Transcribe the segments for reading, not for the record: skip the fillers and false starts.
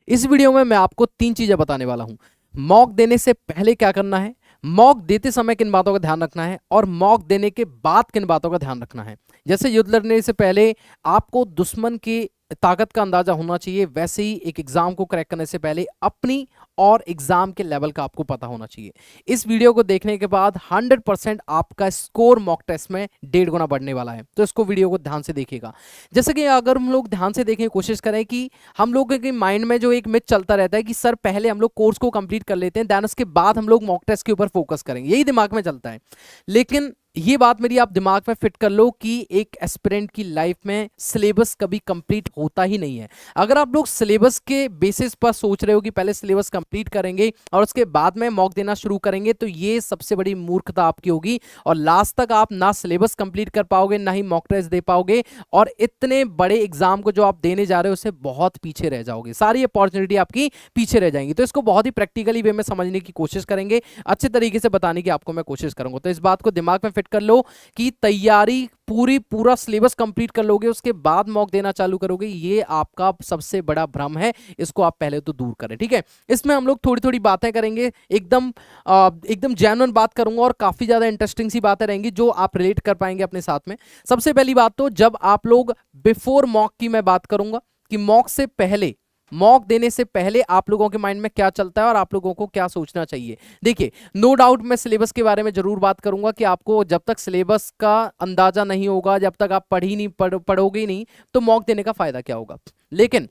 इस वीडियो में मैं आपको 3 चीजें बताने वाला हूं। मॉक देने से पहले क्या करना है, मॉक देते समय किन बातों का ध्यान रखना है और मॉक देने के बाद किन बातों का ध्यान रखना है। जैसे युद्ध लड़ने से पहले आपको दुश्मन की ताकत का अंदाजा होना चाहिए, वैसे ही एक एग्जाम को क्रैक करने से पहले अपनी और एग्जाम के लेवल का आपको पता होना चाहिए। इस वीडियो को देखने के बाद 100% आपका स्कोर मॉक टेस्ट में 1.5 गुना बढ़ने वाला है, तो इसको वीडियो को ध्यान से देखिएगा। जैसे कि अगर हम लोग ध्यान से देखने की कोशिश करें कि हम लोगों के माइंड में जो एक मिथ चलता रहता है कि सर पहले हम लोग कोर्स को कंप्लीट कर लेते हैं, देन उसके बाद हम लोग मॉक टेस्ट के ऊपर फोकस करेंगे, यही दिमाग में चलता है। लेकिन ये बात मेरी आप दिमाग में फिट कर लो कि एक एस्पिरेंट की लाइफ में सिलेबस कभी कंप्लीट होता ही नहीं है। अगर आप लोग सिलेबस के बेसिस पर सोच रहे हो कि पहले सिलेबस कंप्लीट करेंगे और उसके बाद में मॉक देना शुरू करेंगे, तो ये सबसे बड़ी मूर्खता आपकी होगी और लास्ट तक आप ना सिलेबस कंप्लीट कर पाओगे, ना ही मॉक टेस्ट दे पाओगे और इतने बड़े एग्जाम को जो आप देने जा रहे हो उससे बहुत पीछे रह जाओगे, सारी अपॉर्चुनिटी आपकी पीछे रह जाएंगी। तो इसको बहुत ही प्रैक्टिकली वे में समझने की कोशिश करेंगे, अच्छे तरीके से बताने की आपको मैं कोशिश करूंगा। तो इस बात को दिमाग में फिट कर लो कि तैयारी पूरा सिलेबस कंप्लीट कर लोगे, उसके बाद मॉक देना चालू करोगे, ये आपका सबसे बड़ा भ्रम है, इसको आप पहले तो दूर करें। ठीक है, इसमें हम लोग थोड़ी थोड़ी बातें करेंगे, एकदम जेन्युइन बात करूंगा और काफी ज्यादा इंटरेस्टिंग सी बातें रहेंगी जो आप रिलेट कर पाएंगे अपने साथ में। सबसे पहली बात तो जब आप लोग बिफोर मॉक की मैं बात करूंगा कि मॉक से पहले, मॉक देने से पहले आप लोगों के माइंड में क्या चलता है और आप लोगों को क्या सोचना चाहिए। देखिए, नो डाउट मैं सिलेबस के बारे में जरूर बात करूंगा कि आपको जब तक सिलेबस का अंदाजा नहीं होगा, जब तक आप पढ़ोगे ही नहीं, तो मॉक देने का फायदा क्या होगा। लेकिन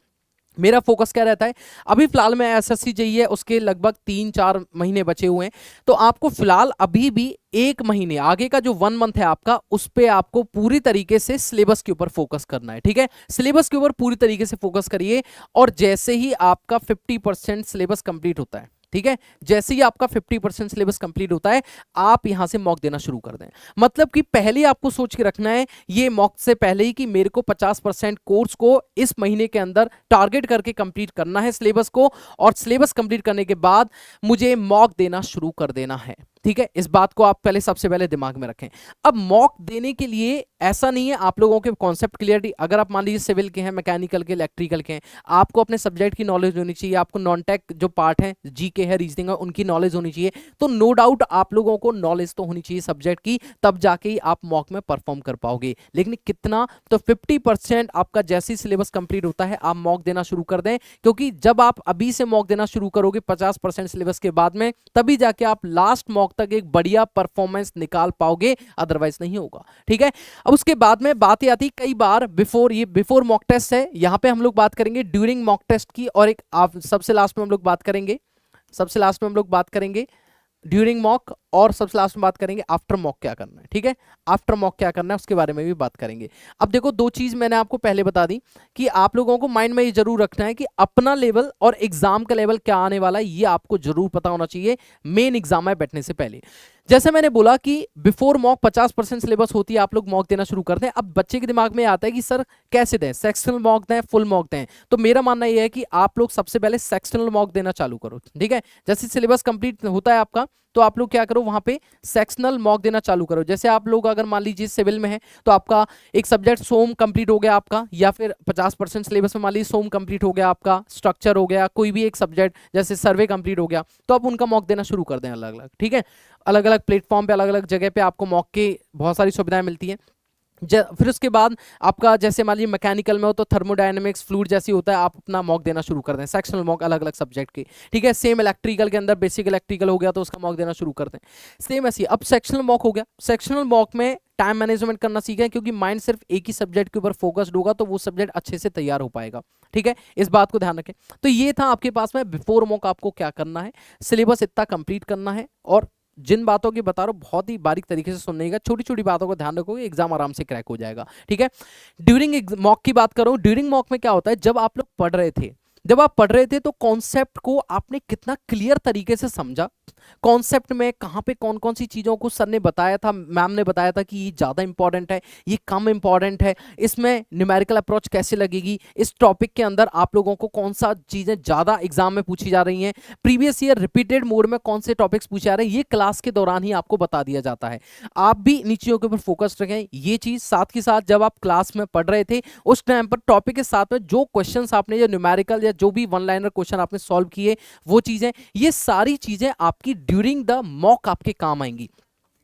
मेरा फोकस क्या रहता है, अभी फिलहाल में एसएससी चाहिए, उसके लगभग 3-4 महीने बचे हुए हैं, तो आपको फिलहाल अभी भी 1 महीने आगे का जो 1 मंथ है आपका, उस पे आपको पूरी तरीके से सिलेबस के ऊपर फोकस करना है। ठीक है, सिलेबस के ऊपर पूरी तरीके से फोकस करिए और जैसे ही आपका 50% सिलेबस कंप्लीट होता है, ठीक है, जैसे ही आपका 50% सिलेबस कंप्लीट होता है, आप यहां से मॉक देना शुरू कर दें। मतलब कि पहले आपको सोच के रखना है ये मॉक से पहले ही कि मेरे को 50% कोर्स को इस महीने के अंदर टारगेट करके कंप्लीट करना है सिलेबस को, और सिलेबस कंप्लीट करने के बाद मुझे मॉक देना शुरू कर देना है। ठीक है, इस बात को आप पहले सबसे पहले दिमाग में रखें। अब मॉक देने के लिए ऐसा नहीं है, आप लोगों के कॉन्सेप्ट क्लियरिटी, अगर आप मान लीजिए सिविल के हैं, मैकेनिकल के, इलेक्ट्रिकल के हैं, आपको अपने सब्जेक्ट की नॉलेज होनी चाहिए, आपको नॉन टेक जो पार्ट है, जीके है, रीजनिंग है, उनकी नॉलेज होनी चाहिए। तो नो डाउट आप लोगों को नॉलेज तो होनी चाहिए सब्जेक्ट की, तब जाके ही आप मॉक में परफॉर्म कर पाओगे। लेकिन कितना, तो 50% आपका जैसे ही सिलेबस कंप्लीट होता है आप मॉक देना शुरू कर दें, क्योंकि जब आप अभी से मॉक देना शुरू करोगे 50% सिलेबस के बाद में, तभी जाके आप लास्ट मॉक तक एक बढ़िया परफॉर्मेंस निकाल पाओगे, अदरवाइज नहीं होगा। ठीक है, अब उसके बाद में बात आती कई बार बिफोर मॉक टेस्ट है, यहां पे हम लोग बात करेंगे ड्यूरिंग मॉक टेस्ट की, और एक आप सबसे लास्ट में हम लोग बात करेंगे ड्यूरिंग मॉक, और सबसे लास्ट में बात करेंगे आफ्टर मॉक क्या करना है। ठीक है, आफ्टर मॉक क्या करना है उसके बारे में भी बात करेंगे। अब देखो, 2 चीज मैंने आपको पहले बता दी कि आप लोगों को माइंड में ये जरूर रखना है कि अपना लेवल और एग्जाम का लेवल क्या आने वाला है, ये आपको जरूर पता होना चाहिए मेन एग्जाम में बैठने से पहले। जैसे मैंने बोला कि बिफोर मॉक 50% सिलेबस होती है, आप लोग मॉक देना शुरू करते हैं। अब बच्चे के दिमाग में आता है कि सर कैसे दें, सेक्शनल मॉक दें, फुल मॉक दें। तो मेरा मानना यह है कि आप लोग सबसे पहले सेक्शनल मॉक देना चालू करो। ठीक है, जैसे सिलेबस कंप्लीट होता है आपका, तो आप लोग क्या करो, वहां पे सेक्शनल मॉक देना चालू करो। जैसे आप लोग अगर मान लीजिए सिविल में है, तो आपका एक सब्जेक्ट सोम कंप्लीट हो गया आपका, या फिर 50% सिलेबस में मान लीजिए सोम कंप्लीट हो गया आपका, स्ट्रक्चर हो गया, कोई भी एक सब्जेक्ट जैसे सर्वे कंप्लीट हो गया, तो आप उनका मॉक देना शुरू कर दें अलग अलग। ठीक है, अलग अलग प्लेटफॉर्म पे, अलग अलग जगह पे आपको मॉक की बहुत सारी सुविधाएं मिलती हैं। फिर उसके बाद आपका जैसे मान लीजिए मैकेनिकल में हो तो थर्मोडायनेमिक्स, फ्लूइड जैसी होता है, आप अपना मॉक देना शुरू कर दें, सेक्शनल मॉक अलग अलग सब्जेक्ट की। ठीक है, सेम इलेक्ट्रिकल के अंदर बेसिक इलेक्ट्रिकल हो गया तो उसका मॉक देना शुरू कर दें, सेम ऐसी। अब सेक्शनल मॉक हो गया, सेक्शनल मॉक में टाइम मैनेजमेंट करना सीखें, क्योंकि माइंड सिर्फ एक ही सब्जेक्ट के ऊपर फोकस्ड होगा तो वो सब्जेक्ट अच्छे से तैयार हो पाएगा। ठीक है, इस बात को ध्यान रखें। तो ये था आपके पास में बिफोर मॉक आपको क्या करना है, सिलेबस इतना कंप्लीट करना है, और जिन बातों की बता रहा हूं बहुत ही बारीक तरीके से सुनने का, छोटी छोटी बातों को ध्यान रखोगे, एग्जाम आराम से क्रैक हो जाएगा। ठीक है, ड्यूरिंग मॉक की बात करो, ड्यूरिंग मॉक में क्या होता है, जब आप पढ़ रहे थे तो कॉन्सेप्ट को आपने कितना क्लियर तरीके से समझा, कॉन्सेप्ट में कहाँ पे कौन कौन सी चीज़ों को सर ने बताया था, मैम ने बताया था कि ये ज़्यादा इंपॉर्टेंट है, ये कम इंपॉर्टेंट है, इसमें न्यूमेरिकल अप्रोच कैसे लगेगी, इस टॉपिक के अंदर आप लोगों को कौन सा चीज़ें ज़्यादा एग्जाम में पूछी जा रही हैं, प्रीवियस ईयर रिपीटेड मोड में कौन से टॉपिक्स पूछे जा रहे हैं, ये क्लास के दौरान ही आपको बता दिया जाता है। आप भी इन चीज़ों के ऊपर फोकस रखें। ये चीज़ साथ के साथ जब आप क्लास में पढ़ रहे थे उस टाइम पर टॉपिक के साथ में जो क्वेश्चंस आपने, जो न्यूमेरिकल या जो भी वन लाइनर क्वेश्चन आपने सॉल्व किए, वो चीज़ें, ये सारी चीज़ें आपकी ड्यूरिंग द मॉक आपके काम आएंगी।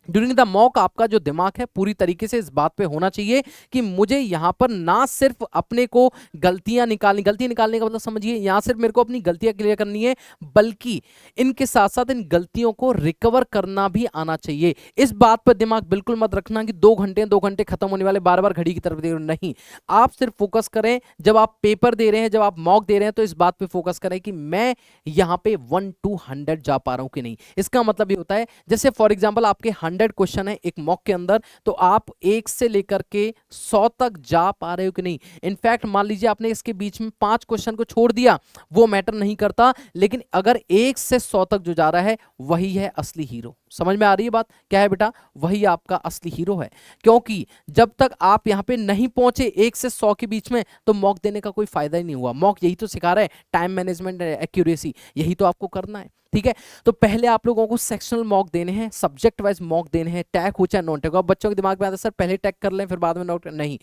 ड्यूरिंग द मॉक आपका जो दिमाग है पूरी तरीके से इस बात पे होना चाहिए कि मुझे यहाँ पर ना सिर्फ अपने को गलतियां निकालने का मतलब समझिए, यहाँ सिर्फ मेरे को अपनी गलतियां क्लियर करनी है, बल्कि इनके साथ साथ इन गलतियों को रिकवर करना भी आना चाहिए। इस बात पर दिमाग बिल्कुल मत रखना कि 2 घंटे खत्म होने वाले, बार बार घड़ी की तरफ देख रहे हो, नहीं। आप सिर्फ फोकस करें, जब आप पेपर दे रहे हैं, जब आप मॉक दे रहे हैं, तो इस बात पर फोकस करें कि मैं यहाँ पे 1 to 100 जा पा रहा हूं कि नहीं। इसका मतलब ये होता है, जैसे फॉर एग्जाम्पल आपके 100 क्वेश्चन है एक मॉक के अंदर, तो आप 1 से लेकर के 100 तक जा पा रहे हो कि नहीं। इनफैक्ट मान लीजिए आपने इसके बीच में 5 क्वेश्चन को छोड़ दिया, वो मैटर नहीं करता, लेकिन अगर 1 से 100 तक जो जा रहा है वही है असली हीरो। समझ में आ रही है बात? क्या है बेटा? वही आपका असली हीरो है, क्योंकि जब तक आप यहां पे नहीं पहुंचे 1 से 100 के बीच में, तो मॉक देने का कोई फायदा ही नहीं हुआ। मॉक यही तो सिखा रहा है, टाइम मैनेजमेंट, एक्यूरेसी, यही तो आपको करना है। ठीक है, तो पहले आप लोगों को सेक्शनल मॉक देने हैं, सब्जेक्ट वाइज मॉक देने हैं, टैग हो चाहे नॉन टैग। अब बच्चों के दिमाग में आता है सर पहले टैग कर लें फिर बाद में नॉन, नहीं,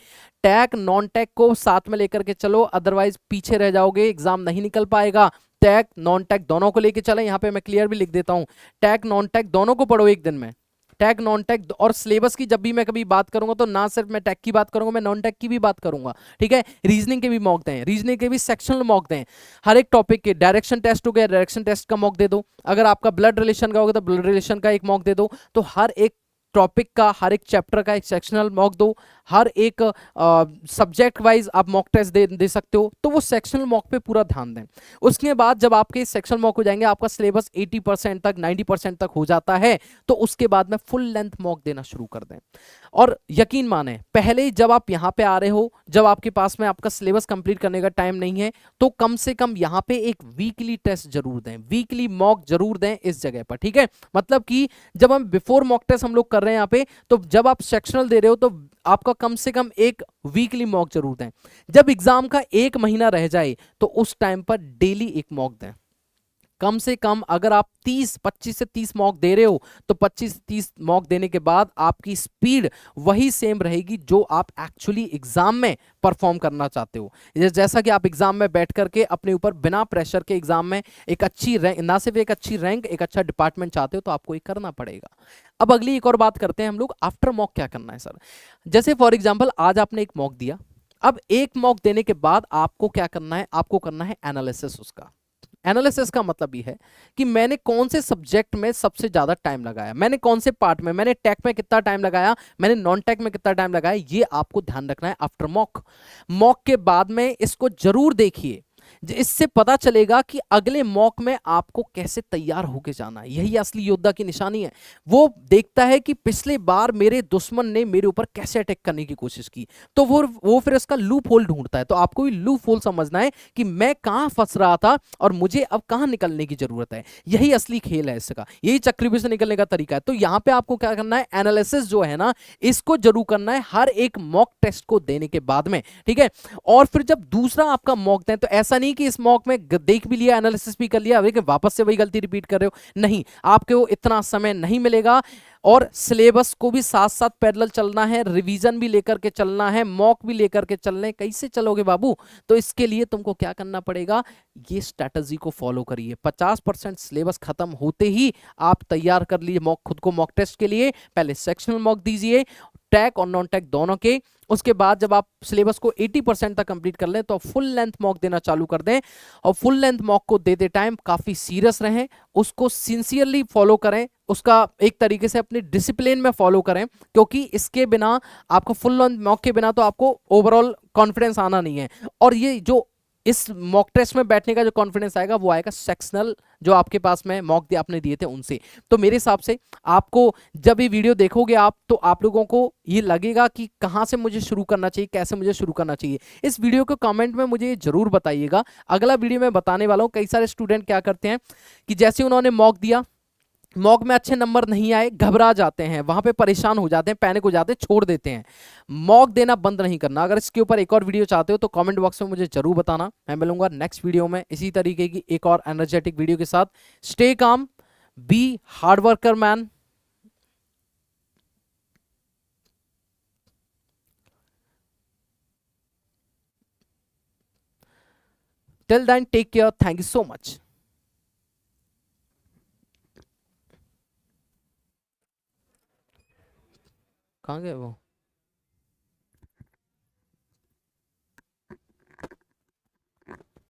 टैग नॉन टैग को साथ में लेकर के चलो, अदरवाइज पीछे रह जाओगे, एग्जाम नहीं निकल पाएगा। टैग नॉन टैग दोनों को लेके चले, यहाँ पे मैं क्लियर भी लिख देता हूँ, टैग नॉन टैग दोनों को पढ़ो एक दिन में। टैग नॉन टैग, और सिलेबस की जब भी मैं कभी बात करूंगा तो ना सिर्फ मैं टैग की बात करूंगा, मैं नॉन टैग की भी बात करूंगा। ठीक है, रीजनिंग के भी मॉक दें, रीजनिंग के भी सेक्शनल मॉक दें, हर एक टॉपिक के। डायरेक्शन टेस्ट हो गया, डायरेक्शन टेस्ट का मॉक दे दो। अगर आपका ब्लड रिलेशन का होगा तो ब्लड रिलेशन का एक मॉक दे दो। तो हर एक टॉपिक का, हर एक चैप्टर का एक सेक्शनल मॉक दो। हर एक सब्जेक्ट वाइज आप मॉक टेस्ट दे सकते हो, तो वो सेक्शनल मॉक पे पूरा ध्यान दें। उसके बाद जब आपके सेक्शनल मॉक हो जाएंगे, आपका सिलेबस 80% तक, 90% तक हो जाता है, तो उसके बाद में फुल लेंथ मॉक देना शुरू कर दें। और यकीन माने, पहले जब आप यहाँ पे आ रहे हो, जब आपके पास में आपका सिलेबस कंप्लीट करने का टाइम नहीं है, तो कम से कम यहाँ पे एक वीकली टेस्ट जरूर दें, वीकली मॉक जरूर दें इस जगह पर। ठीक है, मतलब कि जब हम बिफोर मॉक टेस्ट हम लोग कर रहे हैं यहाँ पे, तो जब आप सेक्शनल दे रहे हो तो आपका कम से कम एक वीकली मॉक जरूर दें। जब एग्जाम का 1 महीना रह जाए तो उस टाइम पर डेली एक मॉक दें। कम से कम अगर आप 25 से 30 मॉक दे रहे हो, तो 25 से 30 मॉक देने के बाद आपकी स्पीड वही सेम रहेगी जो आप एक्चुअली एग्जाम में परफॉर्म करना चाहते हो। जैसा कि आप एग्जाम में बैठ करके अपने ऊपर बिना प्रेशर के एग्जाम में एक अच्छी रैंक, ना सिर्फ एक अच्छी रैंक, एक अच्छा डिपार्टमेंट चाहते हो, तो आपको ये करना पड़ेगा। अब अगली एक और बात करते हैं हम लोग, आफ्टर मॉक क्या करना है सर। जैसे फॉर एग्जाम्पल आज आपने एक मॉक दिया, अब एक मॉक देने के बाद आपको क्या करना है, आपको करना है एनालिसिस उसका। एनालिसिस का मतलब ये है कि मैंने कौन से सब्जेक्ट में सबसे ज्यादा टाइम लगाया, मैंने कौन से पार्ट में, मैंने टैग में कितना टाइम लगाया, मैंने नॉन टैग में कितना टाइम लगाया, ये आपको ध्यान रखना है आफ्टर मॉक। मॉक के बाद में इसको जरूर देखिए, इससे पता चलेगा कि अगले मॉक में आपको कैसे तैयार होके जाना है। यही असली योद्धा की निशानी है। वो देखता है कि पिछले बार मेरे दुश्मन ने मेरे ऊपर कैसे अटैक करने की कोशिश की, तो वो फिर इसका लूप होल ढूंढता है। तो आपको भी लूप होल समझना है कि मैं कहां फंस रहा था और मुझे अब कहां निकलने की जरूरत है। यही असली खेल है इसका, यही चक्रव्यूह से निकलने का तरीका है। तो यहां पे आपको क्या करना है, एनालिसिस जो है ना, इसको जरूर करना है हर एक मॉक टेस्ट को देने के बाद में। ठीक है, और फिर जब दूसरा आपका मॉक दें, तो ऐसा नहीं कि इस मॉक में देख भी लिया, एनालिसिस भी कर लिया, लेकिन वापस से वही गलती रिपीट कर रहे हो, नहीं, आपको इतना समय नहीं मिलेगा। और सिलेबस को भी साथ साथ पैरेलल चलना है, रिवीजन भी लेकर के चलना है, मॉक भी लेकर के चलने। कैसे चलोगे बाबू? तो इसके लिए तुमको क्या करना पड़ेगा, ये स्ट्रैटेजी को फॉलो करिए। 50% सिलेबस खत्म होते ही आप तैयार कर लीजिए मॉक, खुद को मॉक टेस्ट के लिए। पहले सेक्शनल मॉक दीजिए, टैग और नॉन टैग दोनों के। उसके बाद जब आप सिलेबस को 80% तक कंप्लीट कर लें, तो फुल लेंथ मॉक देना चालू कर दें। और फुल लेंथ मॉक को देते टाइम काफी सीरियस रहें, उसको सिंसियरली फॉलो करें, उसका एक तरीके से अपने डिसिप्लिन में फॉलो करें, क्योंकि इसके बिना, आपको फुल लेंथ मॉक के बिना तो आपको ओवरऑल कॉन्फिडेंस आना नहीं है। और ये जो इस मॉक टेस्ट में बैठने का जो कॉन्फिडेंस आएगा, वो आएगा सेक्शनल जो आपके पास में मॉक आपने दिए थे उनसे। तो मेरे हिसाब से आपको जब ये वीडियो देखोगे आप, तो आप लोगों को ये लगेगा कि कहां से मुझे शुरू करना चाहिए, कैसे मुझे शुरू करना चाहिए। इस वीडियो को कमेंट में मुझे जरूर बताइएगा। अगला वीडियो में बताने वाला हूं। कई सारे स्टूडेंट क्या करते हैं कि जैसे उन्होंने मॉक दिया, मॉक में अच्छे नंबर नहीं आए, घबरा जाते हैं, वहां पे परेशान हो जाते हैं, पैनिक हो जाते हैं, छोड़ देते हैं। मॉक देना बंद नहीं करना। अगर इसके ऊपर एक और वीडियो चाहते हो तो कमेंट बॉक्स में मुझे जरूर बताना। मैं मिलूंगा नेक्स्ट वीडियो में इसी तरीके की एक और एनर्जेटिक वीडियो के साथ। Stay calm, be hard worker man. Till then take care, thank you so much. कहाँ गए वो?